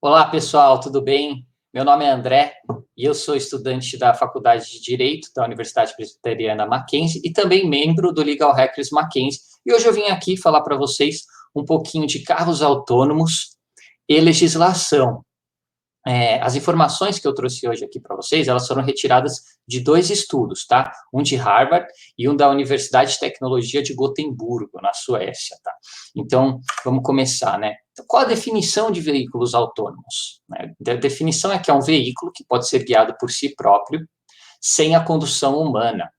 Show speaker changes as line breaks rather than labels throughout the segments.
Olá, pessoal, tudo bem? Meu nome é André e eu sou estudante da Faculdade de Direito da Universidade Presbiteriana Mackenzie e também membro do Legal Hackers Mackenzie. E hoje eu vim aqui falar para vocês um pouquinho de carros autônomos e legislação. As informações que eu trouxe hoje aqui para vocês, elas foram retiradas de dois estudos, tá? Um de Harvard e um da Universidade de Tecnologia de Gotemburgo, na Suécia, tá? Então, vamos começar, né? Então, qual a definição de veículos autônomos? A definição é que é um veículo que pode ser guiado por si próprio, sem a condução humana.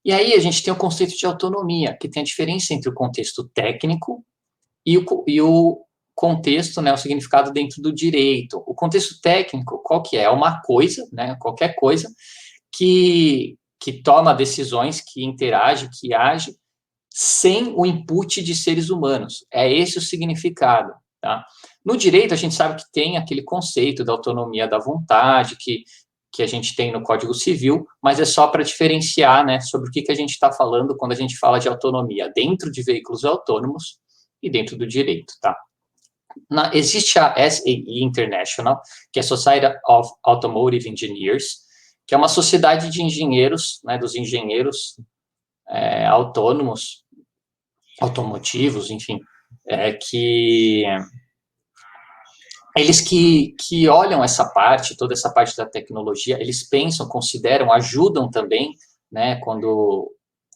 E aí a gente tem o conceito de autonomia, que tem a diferença entre o contexto técnico e o contexto, né, o significado dentro do direito. O contexto técnico, qual que é? É uma coisa, né, qualquer coisa, que toma decisões, que interage, que age, sem o input de seres humanos. É esse o significado, tá? No direito, a gente sabe que tem aquele conceito da autonomia da vontade, que a gente tem no Código Civil, mas é só para diferenciar, né, sobre o que a gente está falando quando a gente fala de autonomia dentro de veículos autônomos e dentro do direito, tá? Existe a SAE International, que é a Society of Automotive Engineers, que é uma sociedade de engenheiros, né, dos engenheiros autônomos, automotivos, enfim, que eles que olham essa parte, toda essa parte da tecnologia, eles pensam, consideram, ajudam também, né, quando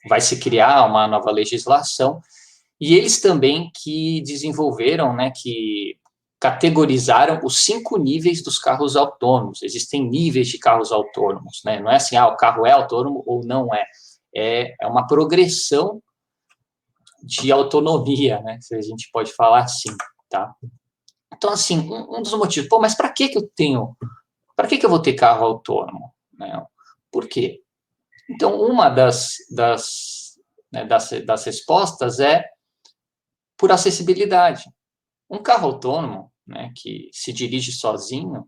vai se criar uma nova legislação, e eles também que desenvolveram, né, que categorizaram os 5 níveis dos carros autônomos. Existem níveis de carros autônomos, né? Não é assim, o carro é autônomo ou não é. É uma progressão de autonomia, né? Se a gente pode falar assim, tá? Então, assim, um dos motivos, mas para que eu tenho, para que eu vou ter carro autônomo? Né? Por quê? Então, uma das respostas é por acessibilidade. Um carro autônomo, né, que se dirige sozinho,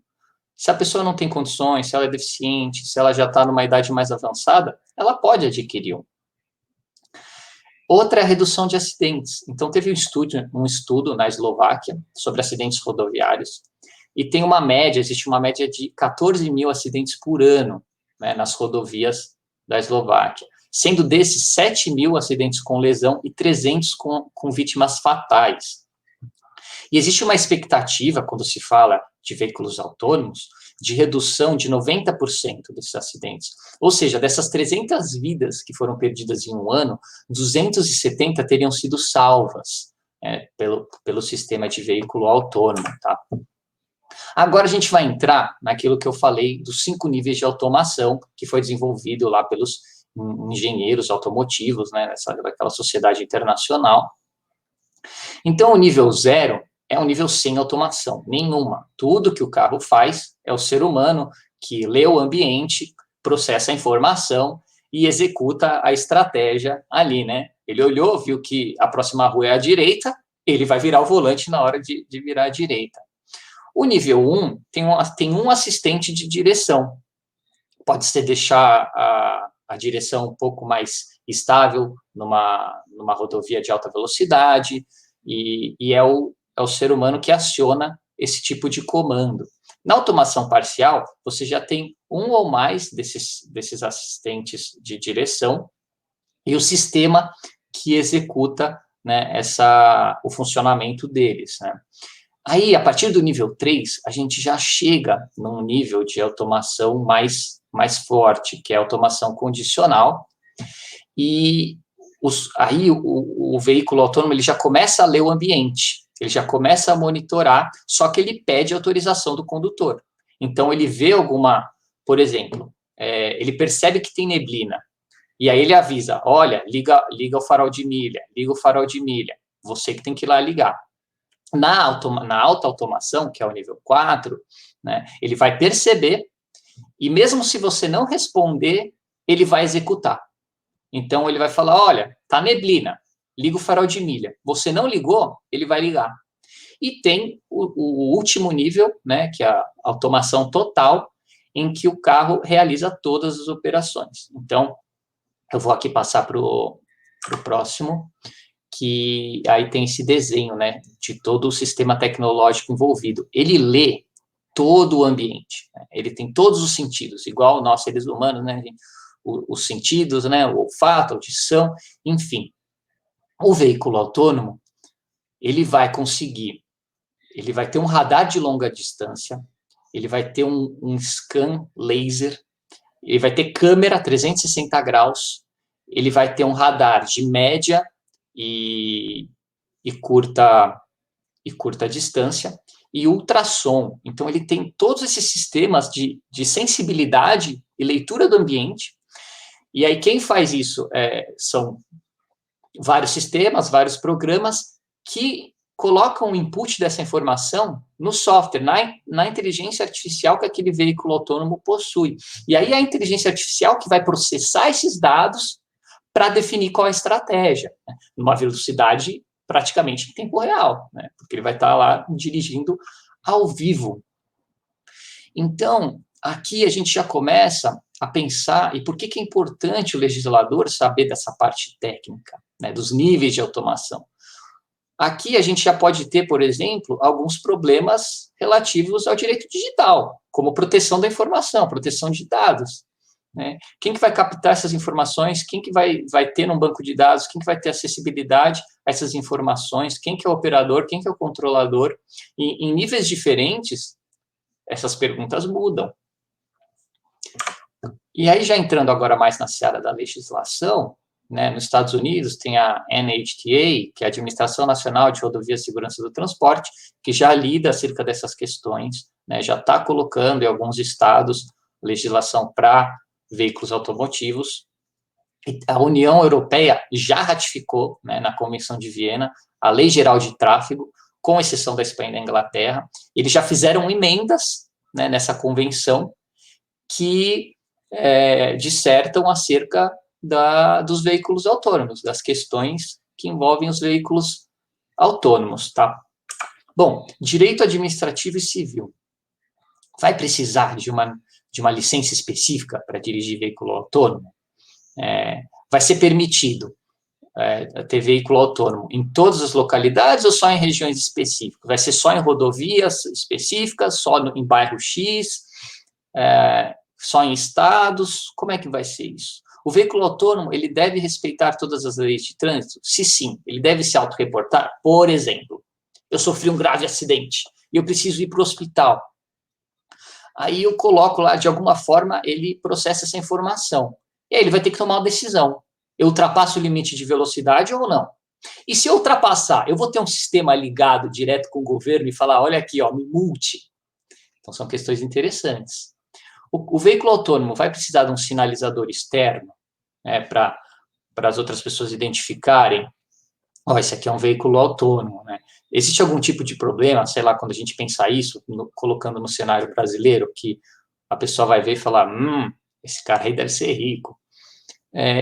se a pessoa não tem condições, se ela é deficiente, se ela já está numa idade mais avançada, ela pode adquirir um. Outra é a redução de acidentes. Então, teve um estudo na Eslováquia sobre acidentes rodoviários, e tem uma média, existe uma média de 14 mil acidentes por ano, né, nas rodovias da Eslováquia, sendo desses 7 mil acidentes com lesão e 300 com vítimas fatais. E existe uma expectativa, quando se fala de veículos autônomos, de redução de 90% desses acidentes. Ou seja, dessas 300 vidas que foram perdidas em um ano, 270 teriam sido salvas pelo sistema de veículo autônomo, tá? Agora a gente vai entrar naquilo que eu falei dos 5 níveis de automação, que foi desenvolvido lá pelos engenheiros automotivos, né, daquela sociedade internacional. Então, o nível 0 é um nível sem automação, nenhuma. Tudo que o carro faz é o ser humano que lê o ambiente, processa a informação e executa a estratégia ali, né? Ele olhou, viu que a próxima rua é à direita, ele vai virar o volante na hora de virar à direita. O nível 1 tem um assistente de direção. Pode ser deixar a direção um pouco mais estável numa rodovia de alta velocidade, e é o ser humano que aciona esse tipo de comando. Na automação parcial, você já tem um ou mais desses assistentes de direção e o sistema que executa, né, o funcionamento deles, né? Aí, a partir do nível 3, a gente já chega num nível de automação mais forte, que é a automação condicional, e aí o veículo autônomo ele já começa a ler o ambiente, ele já começa a monitorar, só que ele pede autorização do condutor. Então, ele vê por exemplo, ele percebe que tem neblina, e aí ele avisa, olha, liga o farol de milha, liga o farol de milha, você que tem que ir lá ligar. Na alta automação, que é o nível 4, né, ele vai perceber, e mesmo se você não responder, ele vai executar. Então, ele vai falar, olha, tá neblina, liga o farol de milha. Você não ligou, ele vai ligar. E tem o último nível, né, que é a automação total, em que o carro realiza todas as operações. Então, eu vou aqui passar para o próximo, que aí tem esse desenho, né, de todo o sistema tecnológico envolvido. Ele lê todo o ambiente, né? Ele tem todos os sentidos, igual nós seres humanos, né, os sentidos, né, o olfato, a audição, enfim. O veículo autônomo, ele vai conseguir, ele vai ter um radar de longa distância, ele vai ter um scan laser, ele vai ter câmera 360 graus, ele vai ter um radar de média e curta distância, e ultrassom. Então, ele tem todos esses sistemas de sensibilidade e leitura do ambiente, e aí quem faz isso são vários sistemas, vários programas que colocam o input dessa informação no software, na inteligência artificial que aquele veículo autônomo possui. E aí a inteligência artificial que vai processar esses dados para definir qual é a estratégia, né? Numa velocidade praticamente em tempo real, né? Porque ele vai estar lá dirigindo ao vivo. Então, aqui a gente já começa a pensar, e por que é importante o legislador saber dessa parte técnica, né, dos níveis de automação. Aqui a gente já pode ter, por exemplo, alguns problemas relativos ao direito digital, como proteção da informação, proteção de dados, né? Quem que vai captar essas informações? Quem que vai ter num banco de dados? Quem que vai ter acessibilidade a essas informações? Quem que é o operador? Quem que é o controlador? E em níveis diferentes, essas perguntas mudam. E aí, já entrando agora mais na seara da legislação, né, nos Estados Unidos tem a NHTSA, que é a Administração Nacional de Rodovias e Segurança do Transporte, que já lida acerca dessas questões, né, já está colocando em alguns estados legislação para veículos automotivos. E a União Europeia já ratificou, né, na Convenção de Viena, a Lei Geral de Tráfego, com exceção da Espanha e da Inglaterra. Eles já fizeram emendas, né, nessa convenção que dissertam acerca dos veículos autônomos, das questões que envolvem os veículos autônomos, tá? Bom, direito administrativo e civil. Vai precisar de uma licença específica para dirigir veículo autônomo? Vai ser permitido ter veículo autônomo em todas as localidades ou só em regiões específicas? Vai ser só em rodovias específicas, só em bairro X, só em estados? Como é que vai ser isso? O veículo autônomo, ele deve respeitar todas as leis de trânsito? Se sim, ele deve se autorreportar? Por exemplo, eu sofri um grave acidente e eu preciso ir para o hospital. Aí eu coloco lá, de alguma forma, ele processa essa informação. E aí ele vai ter que tomar uma decisão. Eu ultrapasso o limite de velocidade ou não? E se eu ultrapassar, eu vou ter um sistema ligado direto com o governo e falar, olha aqui, ó, me multe. Então, são questões interessantes. O veículo autônomo vai precisar de um sinalizador externo, né, para as outras pessoas identificarem, esse aqui é um veículo autônomo, né? Existe algum tipo de problema, sei lá, quando a gente pensar isso, colocando no cenário brasileiro, que a pessoa vai ver e falar, esse cara aí deve ser rico.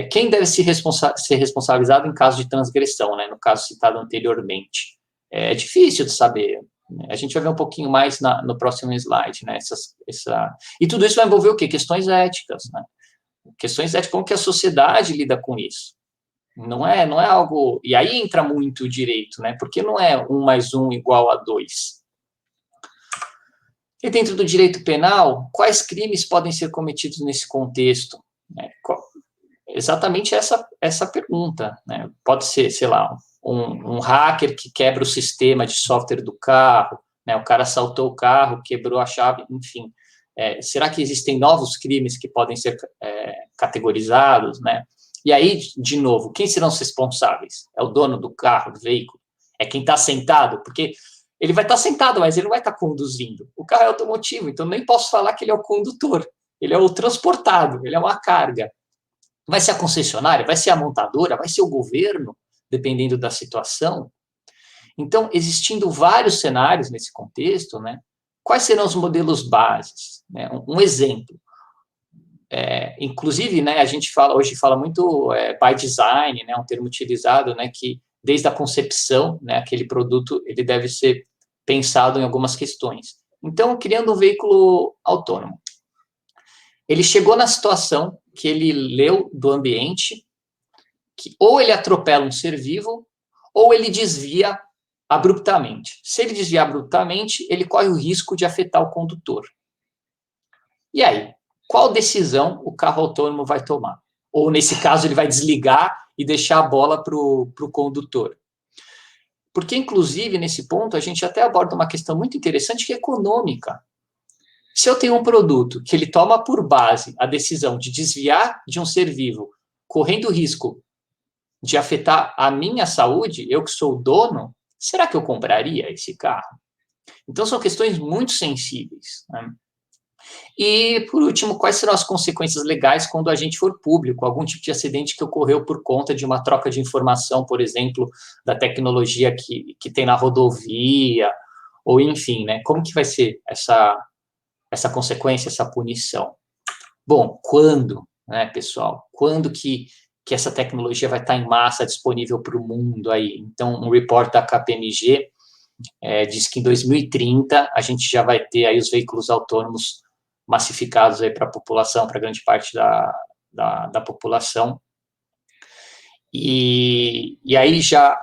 Quem deve ser responsabilizado em caso de transgressão, né, no caso citado anteriormente? É difícil de saber. A gente vai ver um pouquinho mais no próximo slide, né? E tudo isso vai envolver o quê? Questões éticas, né? Questões éticas, como que a sociedade lida com isso? Não é algo... E aí entra muito o direito, né? Porque não é 1 mais 1 igual a 2. E dentro do direito penal, quais crimes podem ser cometidos nesse contexto? Exatamente essa pergunta, né? Pode ser, sei lá, um hacker que quebra o sistema de software do carro, né? O cara assaltou o carro, quebrou a chave, enfim. Será que existem novos crimes que podem ser categorizados, né? E aí, de novo, quem serão os responsáveis? É o dono do carro, do veículo? É quem está sentado? Porque ele vai estar sentado, mas ele não vai estar conduzindo. O carro é automotivo, então nem posso falar que ele é o condutor. Ele é o transportado, ele é uma carga. Vai ser a concessionária? Vai ser a montadora? Vai ser o governo? Dependendo da situação. Então, existindo vários cenários nesse contexto, né? Quais serão os modelos bases? Né? Um exemplo. Inclusive, né, a gente hoje fala muito by design, né, um termo utilizado, né, que desde a concepção, né, aquele produto ele deve ser pensado em algumas questões. Então, criando um veículo autônomo. Ele chegou na situação que ele leu do ambiente, que ou ele atropela um ser vivo, ou ele desvia abruptamente. Se ele desviar abruptamente, ele corre o risco de afetar o condutor. E aí, qual decisão o carro autônomo vai tomar? Ou, nesse caso, ele vai desligar e deixar a bola para o condutor? Porque, inclusive, nesse ponto, a gente até aborda uma questão muito interessante que é econômica. Se eu tenho um produto que ele toma por base a decisão de desviar de um ser vivo, correndo o risco de afetar a minha saúde, eu que sou o dono, será que eu compraria esse carro? Então, são questões muito sensíveis, né? E, por último, quais serão as consequências legais quando o agente for público? Algum tipo de acidente que ocorreu por conta de uma troca de informação, por exemplo, da tecnologia que tem na rodovia, ou enfim, né? Como que vai ser essa consequência, essa punição? Bom, quando, né, pessoal? Quando que essa tecnologia vai estar em massa disponível para o mundo aí? Então, um report da KPMG diz que em 2030 a gente já vai ter aí os veículos autônomos massificados aí para a população, para grande parte da população. E aí já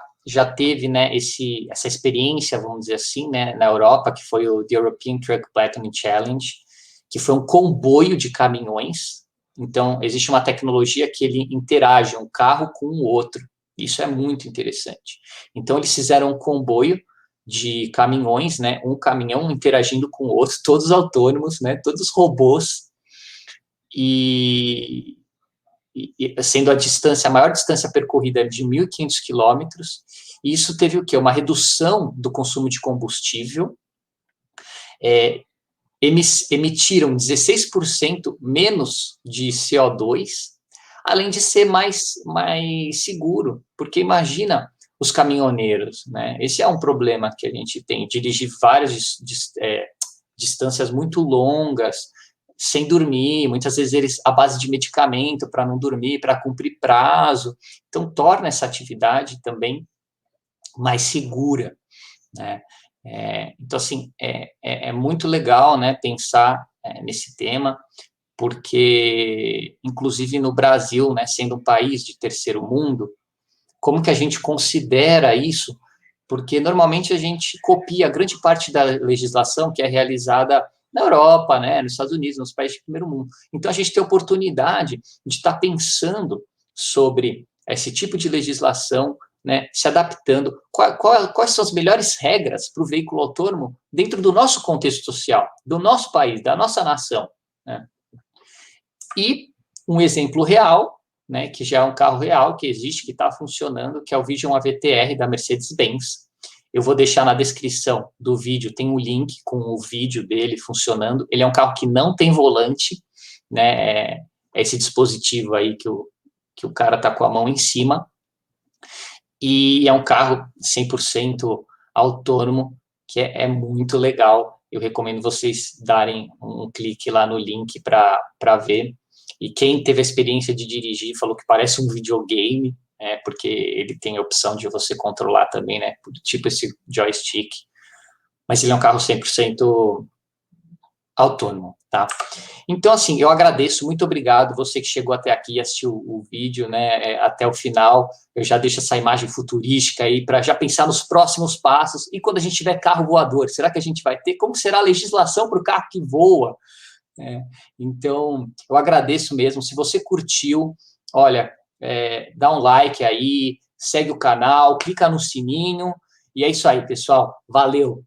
teve, né, essa experiência, vamos dizer assim, né, na Europa, que foi o The European Truck Platinum Challenge, que foi um comboio de caminhões. Então, existe uma tecnologia que ele interage um carro com o outro. Isso é muito interessante. Então, eles fizeram um comboio de caminhões, né, um caminhão interagindo com o outro, todos autônomos, né, todos robôs, e sendo a maior distância percorrida de 1.500 quilômetros, e isso teve o quê? Uma redução do consumo de combustível, emitiram 16% menos de CO2, além de ser mais seguro, porque imagina os caminhoneiros, né? Esse é um problema que a gente tem, dirigir várias distâncias muito longas, sem dormir, muitas vezes eles à base de medicamento para não dormir, para cumprir prazo, então torna essa atividade também mais segura, né? Então, assim, é muito legal, né, pensar nesse tema, porque, inclusive no Brasil, né, sendo um país de terceiro mundo, como que a gente considera isso? Porque normalmente a gente copia grande parte da legislação que é realizada na Europa, né, nos Estados Unidos, nos países de primeiro mundo. Então, a gente tem a oportunidade de estar pensando sobre esse tipo de legislação, né, se adaptando. Quais são as melhores regras para o veículo autônomo dentro do nosso contexto social, do nosso país, da nossa nação, né? E um exemplo real, né, que já é um carro real, que existe, que está funcionando, que é o Vision AVTR da Mercedes-Benz. Eu vou deixar na descrição do vídeo, tem um link com o vídeo dele funcionando. Ele é um carro que não tem volante, né, é esse dispositivo aí que o cara está com a mão em cima, e é um carro 100% autônomo, que é muito legal. Eu recomendo vocês darem um clique lá no link para ver. E quem teve a experiência de dirigir falou que parece um videogame, porque ele tem a opção de você controlar também, né, tipo esse joystick. Mas ele é um carro 100% autônomo, tá? Então, assim, eu agradeço, muito obrigado, você que chegou até aqui e assistiu o vídeo, né, até o final. Eu já deixo essa imagem futurística aí para já pensar nos próximos passos. E quando a gente tiver carro voador, será que a gente vai ter? Como será a legislação para o carro que voa? Então, eu agradeço mesmo. Se você curtiu, olha, dá um like aí, segue o canal, clica no sininho. E é isso aí, pessoal. Valeu!